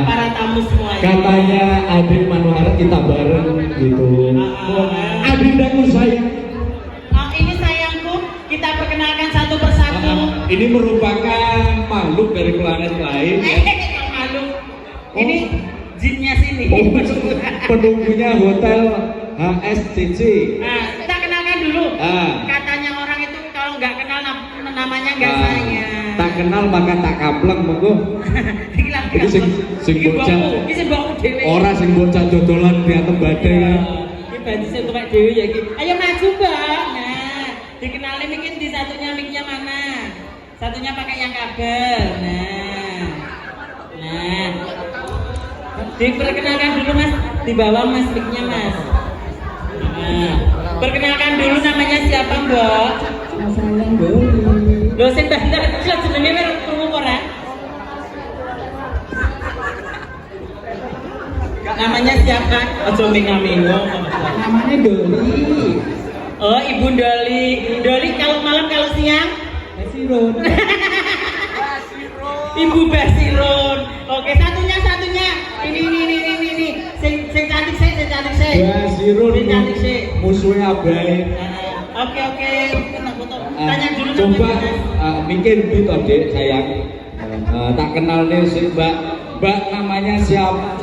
para tamu semuanya. Katanya Adri Manuhara kita bareng gitu. Adindaku sayang. Ini sayangku, kita perkenalkan satu persatu. Ini merupakan makhluk dari planet lain ya. Makhluk. Ini jinnya sini. Penunggunya hotel HSCC. Nah, kita kenalkan dulu. Katanya orang itu kalau nggak kenal namanya nggak sayang. Tak kenal maka tak kapleng monggo. Iki sing bocah. Iki sing mbokmu dhewe. Ora sing bocah dodolan di atem badhe ya. Iki baju sing tuwek dhewe ya iki. Ayo maju, Mbak. Nah, dikenalin mungkin di satunya mic-nya mana? Satunya pakai yang kabel. Nah. Diperkenalkan dulu Mas, di bawah Mas mic-nya Mas. Nah, perkenalkan dulu namanya siapa, Mbak? Saya Doli. Lho sing banter jenenge merek krungu ora? Namanya siapa? Aja minga-mingo. Namanya Doli. Oh, Ibu Doli. Doli kalau malam kalau siang? Basirun. Ibu Basirun. Oke, satunya. Ini. Sing cantik sih. Basirun. Sing cantik sih. Musuhnya Abai. Oke. Foto. Tanya dulu Coba namanya. mikir gitu Dek sayang. Tak kenal nih si Mbak namanya siapa?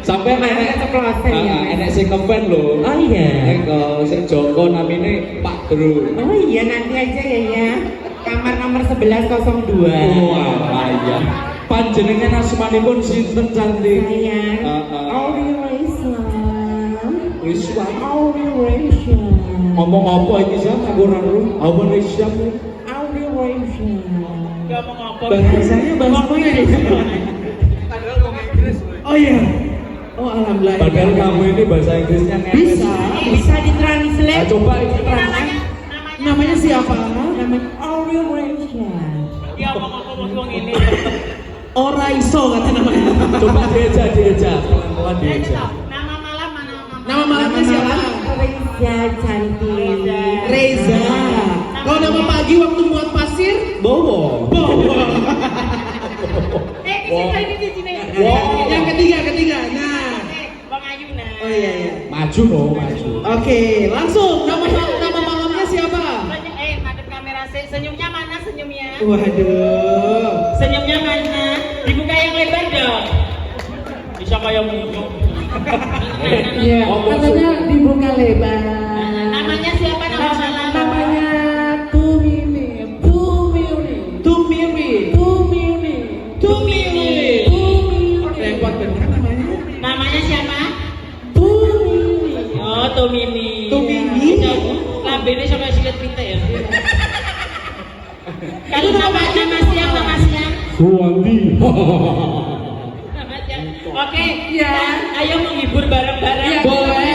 Sampai enek sing ngepen lho. Oh iya. Eko sing Joko namine Pak Bro. Oh iya, nanti aja ya. Kamar nomor 1102. Wah, iya. Panjenengan asmanipun sinten cantik? Sayang. Auri Wiswa. Auri Raisa. Ngomong apa iki sih? Aku ora ngerti. Apa Wiswa? Auri Raisa. Ngomong apa? Bahasanya bahasa Inggris. Padahal ngomong Inggris. Oh iya. Oh alhamdulillah. Padahal kamu ini bahasa Inggrisnya Bisa ditranslate. Coba ini Namanya siapa? Namanya Auri Raisa. Ya ngomong ini. Ora iso kata namanya. Coba diajak. Pelan-pelan diajak. Nama malam mana? Nama malamnya siapa? Reza cantik. Reza. Kalau nama pagi waktu muat pasir, Bowo. Ini sini. Yang ketiga. Nah. Bang Ayu nah. Oh iya. Maju loh, maju. Oke, langsung nama malamnya siapa? Madep kamera senyumnya mana senyumnya? Waduh. Senyumnya mana? Dibuka yang lebar dong. Bisa kayak muncul. Iya, katanya dibuka lebar. Namanya siapa nama salah? Namanya Tumimi. Repot bener namanya. Namanya siapa? Tumimi. Oh, Tumimi. Lambene sampai silet pite ya. Kalau nama siang. Suwandi. Oke, Ya. ayo menghibur bareng-bareng. Ya, boleh.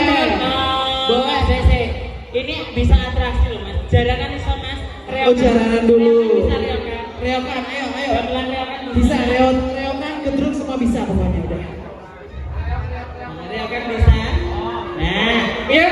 Boleh, Bese. Ini bisa atraksi loh, Mas. Jarakan iso, Mas. Oh, jaranan dulu. Bisa reokan. Reokan, ayo. Pelan reokan. Bisa reokan, gedruk semua bisa pokoknya udah. Reokan bisa. Nah, yuk.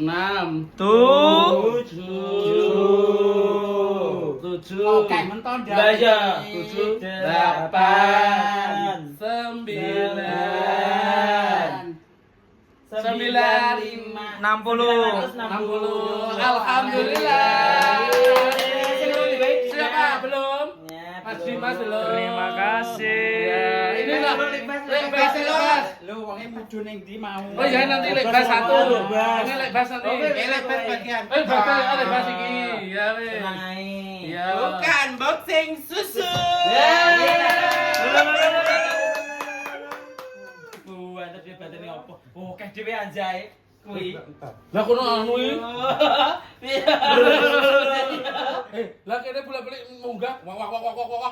enam, tujuh, Baja. 7, 8 sembilan, 95 60. 60. Alhamdulillah. Siapa belum? Mas Dimas belum. Terima kasih. Ya, ini lah. Lebas. Lu wongnya mudun yang di mau. Oh ya nanti lebas satu. Lebas. Ini lebas nanti. Oke, lebas bagian. Bakal lebas iki. Ya wes. Tenang ae. Ya. Bukan boxing susu. Ya. apa? Oke dhewe anjay. Kuwi. Lah kono anu iki. Iya. Lah kene bolak-balik munggah. Wak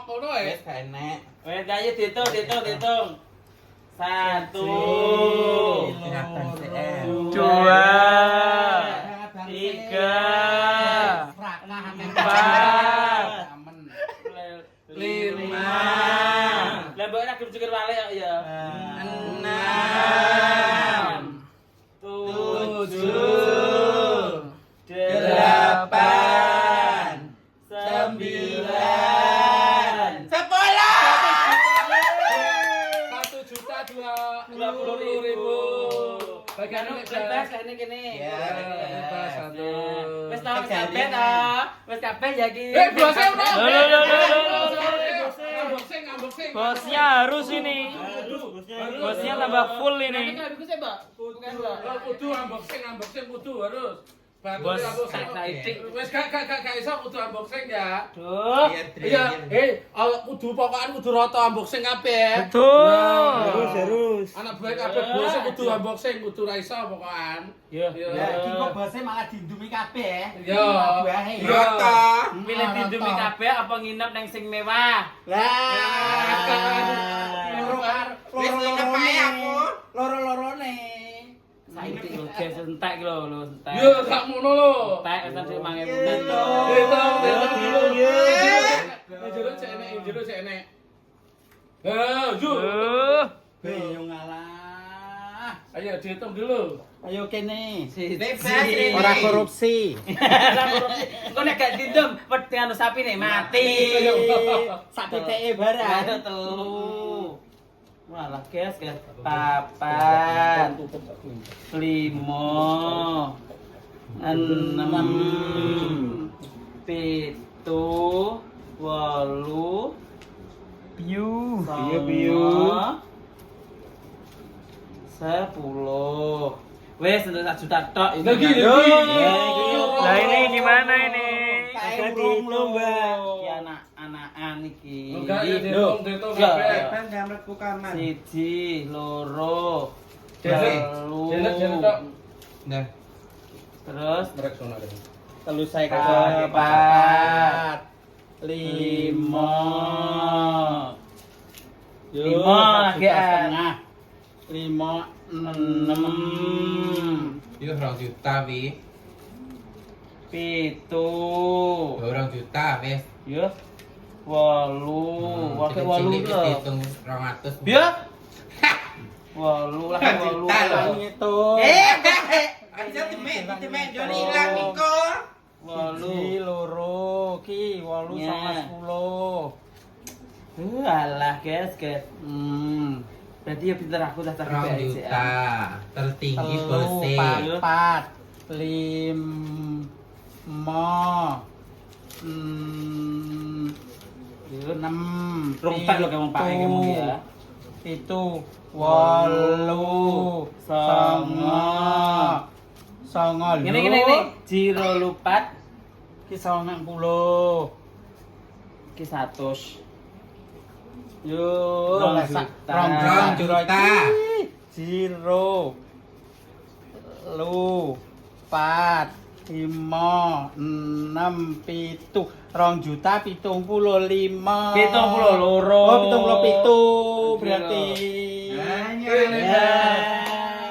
ngono ae. Wes gak enek. Wes ayo dihitung. 1 Silahkan CR. 2 3 4 5 Lah mbok ora gelem cukur balik kok ya. 6 7 8 9 1.220.000. Bagian Anu ini bebas lah ini kene. Ya, bebas satu. Wis tau kabeh ta. Wis kabeh ya iki. Bosnya udah. Unboxing. Bosnya harus ini. Bosnya tambah full ini. Kudu unboxing kudu harus. Bos, Wes gak iso kudu unboxing ya. Duh. Iya, kudu pokokan kudu rata unboxing kabeh. Betul. Terus. Anak buah kabeh bos kudu unboxing kudu ra iso pokokan. Yo. Lah iki kok bose malah diindumi kabeh. Yo. Buahe. Yo ta. Milih dindumi kabeh apa nginep nang sing mewah? Lah. Wis nginep ae aku. Loro-lorone. Saiki lho guys entek iki lho entek. Yo gak ngono lho. Entek wis sing 5000. Jero cek enek. Yo. Bingung alah. Ayo dihitung dulu. Ayo kene. Bebas, Ora korupsi. Engko nek gak dindem wedi anu sapi nek mati. Sak titeke barang. Ada telu. Walah guys. 4 5 6 7 8 Piu. 10. Wes untuk 1 juta tok ini. Lagi. Lah ini gimana ini? Kayak burung lomba. Iki anak-anakan iki. Enggak ya Loh. dihitung Ya. kabeh. Kan jamretku kaman. 1 2 Jelet tok. Nah, Terus Merek sono ada. telu saya Papat. 5 Yo, 5 lagi setengah. 5 6 Itu 2 juta, Wi. 7 2 juta, wes. ya 8 wakil 8 Cilik-cilik lho dihitung 200. ya 8 lagi 8 ngitung. Aja temen Joni ilang Niko. 1 loro ki 8 Ya. sama 10. alah guys berarti ya pinter aku dah 2 juta. Tertinggi Telu, bose. papat, 5 6 Rompak lo kamu pakai kamu ya. 7 8 9 Gini. Jiro lupat ki 90 ki 100. yo Rong sak juta. rong Rong juta. Zero lu 4 5 6 7 2 juta 75 72. oh 77 berarti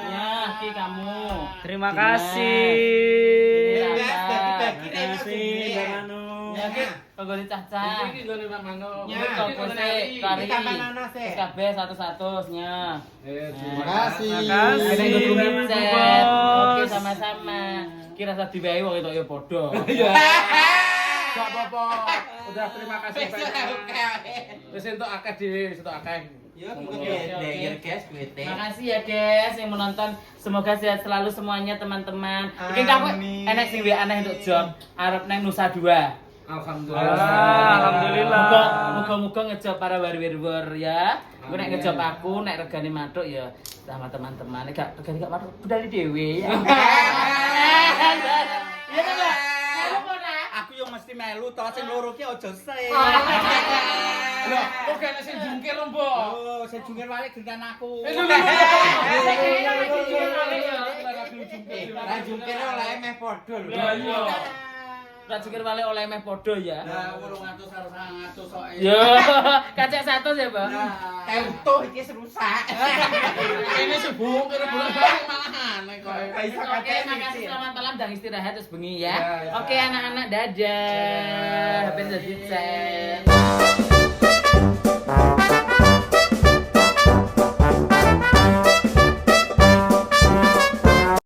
Ya, ki kamu. Terima kasih. Terima kasih, Bang Anu. Ya, ki kanggo dicacah. Iki nggone Pak Mano. Ya, kose kari. Kabeh satu-satu nya. Terima kasih. Ada yang Terima ngedumit kasih, chat. Bos. Oke, sama-sama. Kira rasa diwehi wong itu ya padha. Iya. Gak apa-apa. Udah terima kasih banyak. Wis entuk akeh dhewe, wis entuk akeh. Yo, Denger guys, duite. Makasih ya guys yang menonton. Semoga sehat selalu semuanya teman-teman. Iki aku enek sing aneh untuk job arep nang Nusa Dua. Alhamdulillah. Muga-muga ngejob para warrior ya. Gue nek ngejob aku nek regane matuk ya sama teman-teman. Nek gak regane gak matuk budali dhewe ya. Iya ta, Mbak? Aku kok nak. Aku yang mesti melu to sing loro ki aja sih. Lah, kok gak sing jungkir lho, Mbok? Oh, saya jungkir balik giliran aku. Lah jungkir oleh meh padha lho. Lah iya. Ra jungkir balik oleh meh podo ya. Lah 800 karo 900 kok. Yo, kacek 100 ya, Bang. Tempo iki rusak. Ini sebung kira bolak-balik malahan kok. Oke, makasih selamat malam dan istirahat terus bengi ya. Ya, ya. Oke, anak-anak dadah. Happy Chat.